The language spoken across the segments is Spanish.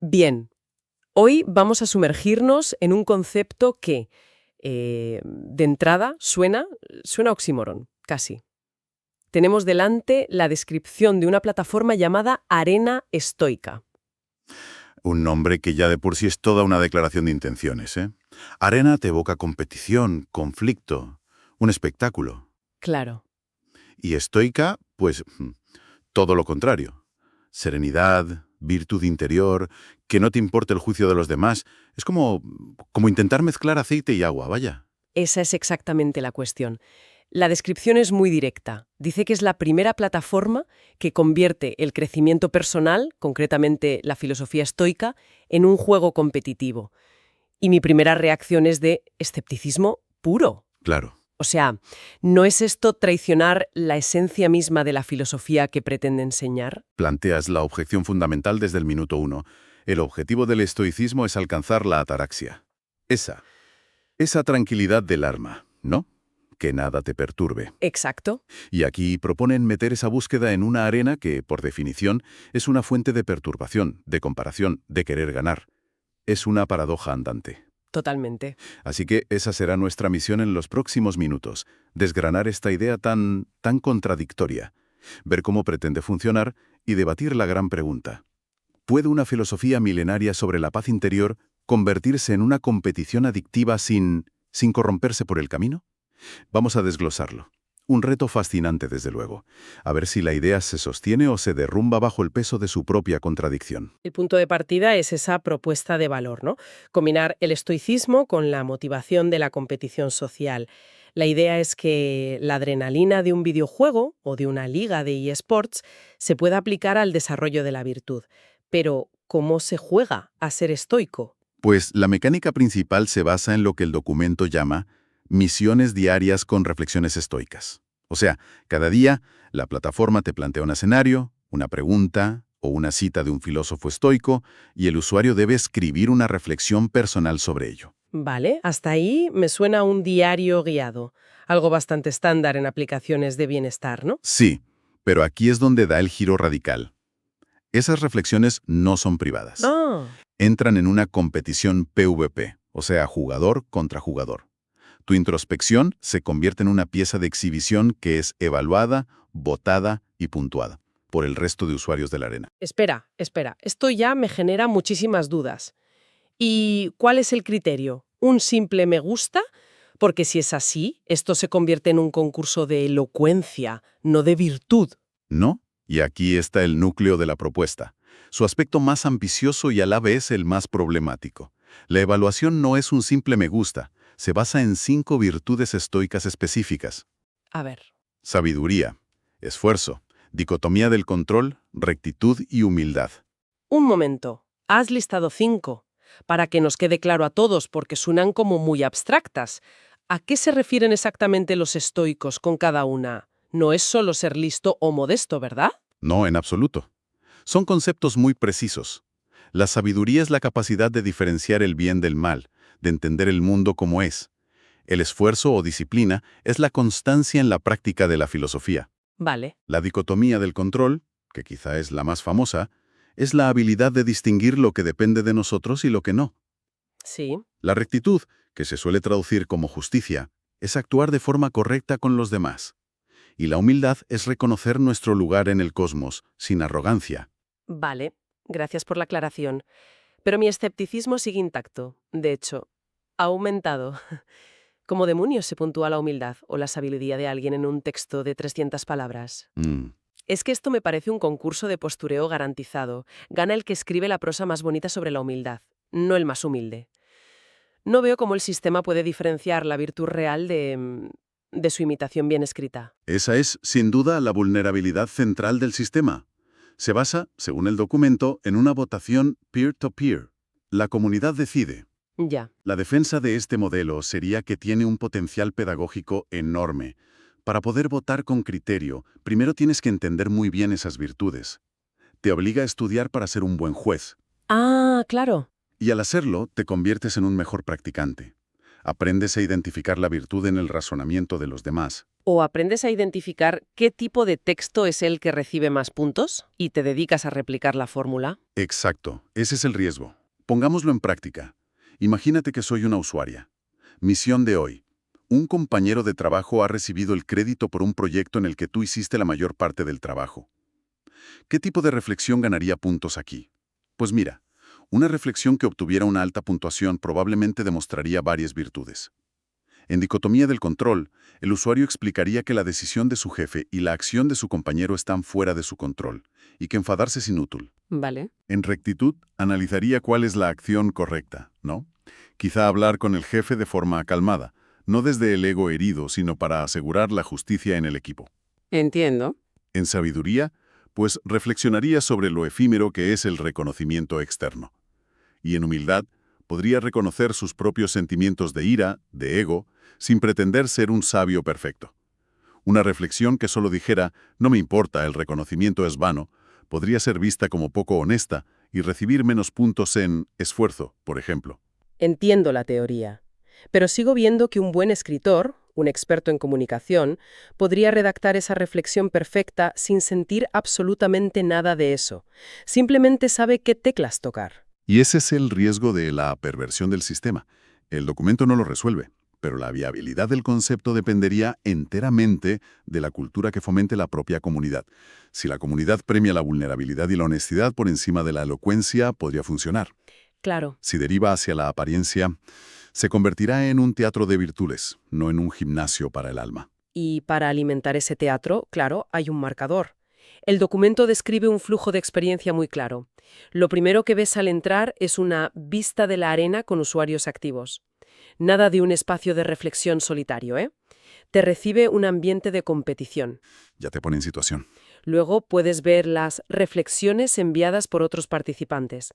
Bien, hoy vamos a sumergirnos en un concepto que, de entrada, suena oxímoron, casi. Tenemos delante la descripción de una plataforma llamada Arena Estoica. Un nombre que ya de por sí es toda una declaración de intenciones, ¿eh? Arena te evoca competición, conflicto, un espectáculo. Claro, Y estoica, pues todo lo contrario. Serenidad, virtud interior, que no te importe el juicio de los demás. Es como intentar mezclar aceite y agua, vaya. esa es exactamente la cuestión. La descripción es muy directa. Dice que es la primera plataforma que convierte el crecimiento personal, concretamente la filosofía estoica, en un juego competitivo. Y mi primera reacción es de escepticismo puro. Claro. O sea, ¿no es esto traicionar la esencia misma de la filosofía que pretende enseñar? Planteas la objeción fundamental desde el minuto uno. El objetivo del estoicismo es alcanzar la ataraxia. Esa tranquilidad del alma, ¿no? Que nada te perturbe. Exacto. Y aquí proponen meter esa búsqueda en una arena que, por definición, es una fuente de perturbación, de comparación, de querer ganar. Es una paradoja andante. Totalmente. Así que esa será nuestra misión en los próximos minutos, desgranar esta idea tan contradictoria, ver cómo pretende funcionar y debatir la gran pregunta. ¿Puede una filosofía milenaria sobre la paz interior convertirse en una competición adictiva sin corromperse por el camino? Vamos a desglosarlo. Un reto fascinante, desde luego. A ver si la idea se sostiene o se derrumba bajo el peso de su propia contradicción. El punto de partida es esa propuesta de valor, ¿no? Combinar el estoicismo con la motivación de la competición social. La idea es que la adrenalina de un videojuego o de una liga de eSports se pueda aplicar al desarrollo de la virtud. Pero, ¿cómo se juega a ser estoico? Pues la mecánica principal se basa en lo que el documento llama misiones diarias con reflexiones estoicas. O sea, cada día la plataforma te plantea un escenario, una pregunta o una cita de un filósofo estoico y el usuario debe escribir una reflexión personal sobre ello. Vale, hasta ahí me suena un diario guiado, algo bastante estándar en aplicaciones de bienestar, ¿no? Sí, pero aquí es donde da el giro radical. Esas reflexiones no son privadas. Ah, Entran en una competición PvP, o sea, jugador contra jugador. Tu introspección se convierte en una pieza de exhibición que es evaluada, votada y puntuada por el resto de usuarios de la arena. espera, esto ya me genera muchísimas dudas. ¿Y cuál es el criterio? ¿Un simple me gusta? Porque si es así, esto se convierte en un concurso de elocuencia, no de virtud. ¿No? Y aquí está el núcleo de la propuesta. Su aspecto más ambicioso y a la vez el más problemático. La evaluación no es un simple me gusta, se basa en 5 virtudes estoicas específicas. A ver, Sabiduría, esfuerzo, dicotomía del control, rectitud y humildad. un momento. Has listado 5. Para que nos quede claro a todos, porque suenan como muy abstractas. ¿A qué se refieren exactamente los estoicos con cada una? No es solo ser listo o modesto, ¿verdad? No, en absoluto. Son conceptos muy precisos. La sabiduría es la capacidad de diferenciar el bien del mal, de entender el mundo como es. El esfuerzo o disciplina es la constancia en la práctica de la filosofía. Vale. La dicotomía del control, que quizá es la más famosa, es la habilidad de distinguir lo que depende de nosotros y lo que no. Sí. La rectitud, que se suele traducir como justicia, es actuar de forma correcta con los demás. Y la humildad es reconocer nuestro lugar en el cosmos, sin arrogancia. Vale. Gracias por la aclaración. Pero mi escepticismo sigue intacto. De hecho, ha aumentado. ¿Cómo demonios se puntúa la humildad o la sabiduría de alguien en un texto de 300 palabras? Mm, Es que esto me parece un concurso de postureo garantizado. Gana el que escribe la prosa más bonita sobre la humildad, no el más humilde. No veo cómo el sistema puede diferenciar la virtud real de su imitación bien escrita. Esa es, sin duda, la vulnerabilidad central del sistema. Se basa, según el documento, en una votación peer-to-peer. La comunidad decide. Ya, La defensa de este modelo sería que tiene un potencial pedagógico enorme. Para poder votar con criterio, primero tienes que entender muy bien esas virtudes. Te obliga a estudiar para ser un buen juez. ah, claro. Y al hacerlo, te conviertes en un mejor practicante. Aprendes a identificar la virtud en el razonamiento de los demás. O aprendes a identificar qué tipo de texto es el que recibe más puntos y te dedicas a replicar la fórmula. Exacto, ese es el riesgo. Pongámoslo en práctica. Imagínate que soy una usuaria. Misión de hoy. Un compañero de trabajo ha recibido el crédito por un proyecto en el que tú hiciste la mayor parte del trabajo. ¿Qué tipo de reflexión ganaría puntos aquí? Pues mira, una reflexión que obtuviera una alta puntuación probablemente demostraría varias virtudes. En dicotomía del control, el usuario explicaría que la decisión de su jefe y la acción de su compañero están fuera de su control, y que enfadarse es inútil. Vale. En rectitud, analizaría cuál es la acción correcta, ¿no? Quizá hablar con el jefe de forma calmada, no desde el ego herido, sino para asegurar la justicia en el equipo. Entiendo. En sabiduría, pues reflexionaría sobre lo efímero que es el reconocimiento externo. Y en humildad, podría reconocer sus propios sentimientos de ira, de ego, sin pretender ser un sabio perfecto. Una reflexión que solo dijera, no me importa, el reconocimiento es vano, podría ser vista como poco honesta y recibir menos puntos en esfuerzo, por ejemplo. Entiendo la teoría, pero sigo viendo que un buen escritor, un experto en comunicación, podría redactar esa reflexión perfecta sin sentir absolutamente nada de eso. Simplemente sabe qué teclas tocar. Y ese es el riesgo de la perversión del sistema. El documento no lo resuelve, pero la viabilidad del concepto dependería enteramente de la cultura que fomente la propia comunidad. Si la comunidad premia la vulnerabilidad y la honestidad por encima de la elocuencia, podría funcionar. Claro. Si deriva hacia la apariencia, se convertirá en un teatro de virtudes, no en un gimnasio para el alma. Y para alimentar ese teatro, claro, hay un marcador. El documento describe un flujo de experiencia muy claro. Lo primero que ves al entrar es una vista de la arena con usuarios activos. Nada de un espacio de reflexión solitario, ¿eh? Te recibe un ambiente de competición. Ya te pone en situación. Luego puedes ver las reflexiones enviadas por otros participantes.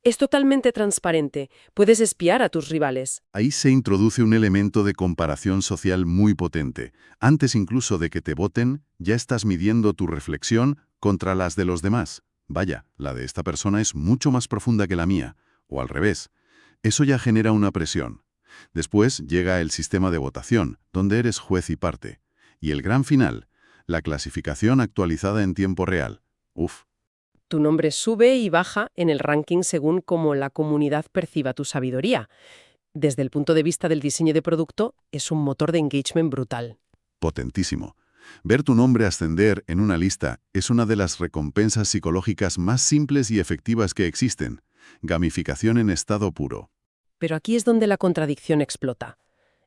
Es totalmente transparente. Puedes espiar a tus rivales. Ahí se introduce un elemento de comparación social muy potente. Antes incluso de que te voten, ya estás midiendo tu reflexión contra las de los demás. Vaya, la de esta persona es mucho más profunda que la mía. O al revés. Eso ya genera una presión. Después llega el sistema de votación, donde eres juez y parte. Y el gran final, la clasificación actualizada en tiempo real. Uf. Tu nombre sube y baja en el ranking según cómo la comunidad perciba tu sabiduría. Desde el punto de vista del diseño de producto, es un motor de engagement brutal. Potentísimo. Ver tu nombre ascender en una lista es una de las recompensas psicológicas más simples y efectivas que existen. Gamificación en estado puro. Pero aquí es donde la contradicción explota.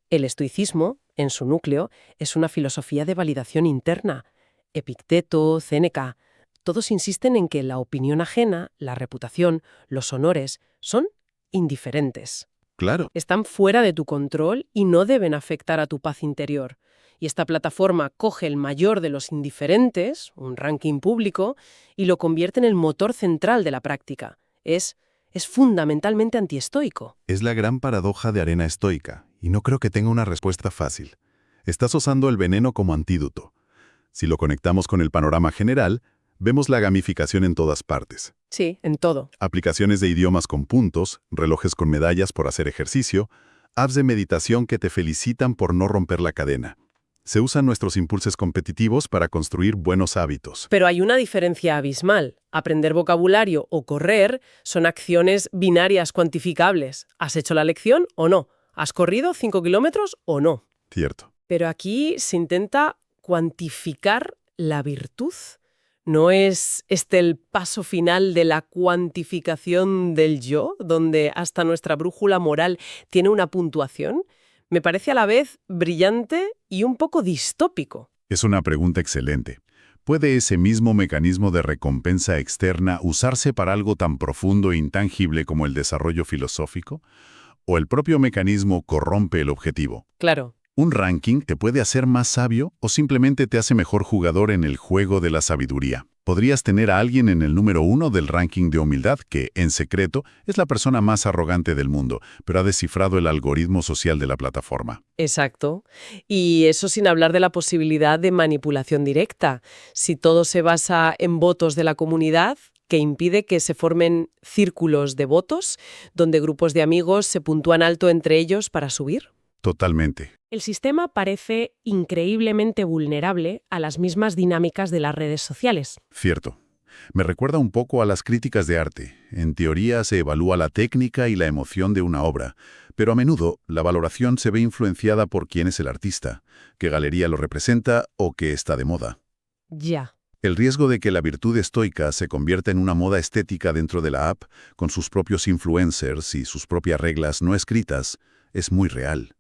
El estoicismo, en su núcleo, es una filosofía de validación interna. Epicteto, Séneca, todos insisten en que la opinión ajena, la reputación, los honores, son indiferentes. Claro. Están fuera de tu control y no deben afectar a tu paz interior. Y esta plataforma coge el mayor de los indiferentes, un ranking público, y lo convierte en el motor central de la práctica. Es fundamentalmente antiestoico. Es la gran paradoja de arena estoica, y no creo que tenga una respuesta fácil. Estás usando el veneno como antídoto. Si lo conectamos con el panorama general, vemos la gamificación en todas partes. Sí, en todo. Aplicaciones de idiomas con puntos, relojes con medallas por hacer ejercicio, apps de meditación que te felicitan por no romper la cadena. Se usan nuestros impulsos competitivos para construir buenos hábitos. Pero hay una diferencia abismal. Aprender vocabulario o correr son acciones binarias cuantificables. ¿Has hecho la lección o no? ¿Has corrido 5 kilómetros o no? Cierto. Pero aquí se intenta cuantificar la virtud. ¿No es este el paso final de la cuantificación del yo, donde hasta nuestra brújula moral tiene una puntuación? Me parece a la vez brillante y un poco distópico. Es una pregunta excelente. ¿Puede ese mismo mecanismo de recompensa externa usarse para algo tan profundo e intangible como el desarrollo filosófico? ¿O el propio mecanismo corrompe el objetivo? Claro. Un ranking te puede hacer más sabio o simplemente te hace mejor jugador en el juego de la sabiduría. Podrías tener a alguien en el número 1 del ranking de humildad que, en secreto, es la persona más arrogante del mundo, pero ha descifrado el algoritmo social de la plataforma. Exacto. Y eso sin hablar de la posibilidad de manipulación directa. Si todo se basa en votos de la comunidad, que impide que se formen círculos de votos, donde grupos de amigos se puntúan alto entre ellos para subir. Totalmente. El sistema parece increíblemente vulnerable a las mismas dinámicas de las redes sociales. Cierto. Me recuerda un poco a las críticas de arte. En teoría se evalúa la técnica y la emoción de una obra, pero a menudo la valoración se ve influenciada por quién es el artista, qué galería lo representa o qué está de moda. Ya. El riesgo de que la virtud estoica se convierta en una moda estética dentro de la app, con sus propios influencers y sus propias reglas no escritas, es muy real.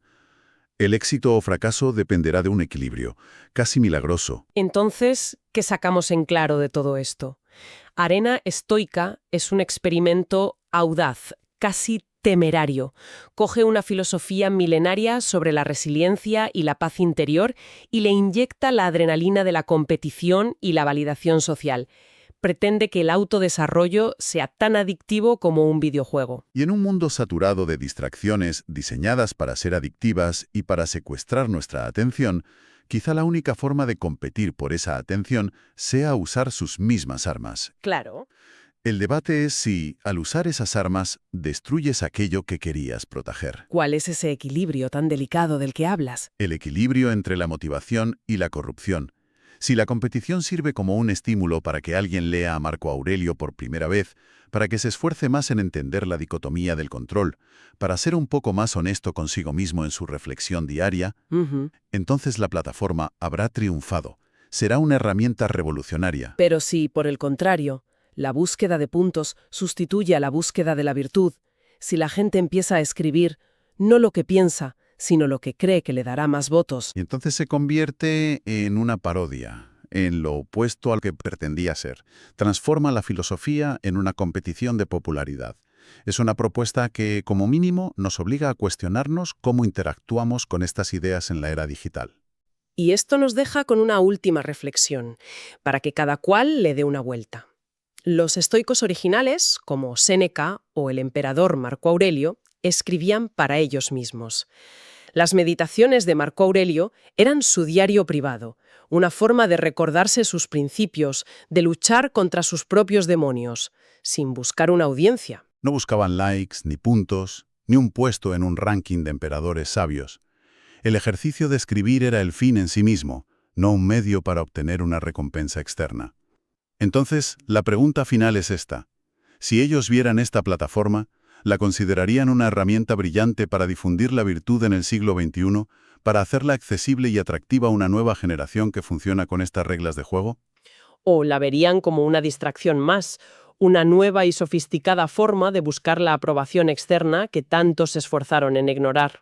El éxito o fracaso dependerá de un equilibrio, casi milagroso. Entonces, ¿qué sacamos en claro de todo esto? Arena Estoica es un experimento audaz, casi temerario. Coge una filosofía milenaria sobre la resiliencia y la paz interior y le inyecta la adrenalina de la competición y la validación social. Pretende que el autodesarrollo sea tan adictivo como un videojuego. Y en un mundo saturado de distracciones diseñadas para ser adictivas y para secuestrar nuestra atención, quizá la única forma de competir por esa atención sea usar sus mismas armas. Claro. El debate es si, al usar esas armas, destruyes aquello que querías proteger. ¿Cuál es ese equilibrio tan delicado del que hablas? El equilibrio entre la motivación y la corrupción. Si la competición sirve como un estímulo para que alguien lea a Marco Aurelio por primera vez, para que se esfuerce más en entender la dicotomía del control, para ser un poco más honesto consigo mismo en su reflexión diaria, Ujú. entonces la plataforma habrá triunfado. Será una herramienta revolucionaria. Pero si, por el contrario, la búsqueda de puntos sustituye a la búsqueda de la virtud, si la gente empieza a escribir no lo que piensa, sino lo que cree que le dará más votos, Y entonces se convierte en una parodia, en lo opuesto al que pretendía ser. Transforma la filosofía en una competición de popularidad. Es una propuesta que, como mínimo, nos obliga a cuestionarnos cómo interactuamos con estas ideas en la era digital. y esto nos deja con una última reflexión, para que cada cual le dé una vuelta. Los estoicos originales, como Séneca o el emperador Marco Aurelio, escribían para ellos mismos. Las meditaciones de Marco Aurelio eran su diario privado, una forma de recordarse sus principios, de luchar contra sus propios demonios, sin buscar una audiencia. No buscaban likes, ni puntos, ni un puesto en un ranking de emperadores sabios. El ejercicio de escribir era el fin en sí mismo, no un medio para obtener una recompensa externa. Entonces, la pregunta final es esta. Si ellos vieran esta plataforma, ¿la considerarían una herramienta brillante para difundir la virtud en el siglo XXI, para hacerla accesible y atractiva a una nueva generación que funciona con estas reglas de juego? O la verían como una distracción más, una nueva y sofisticada forma de buscar la aprobación externa que tantos se esforzaron en ignorar.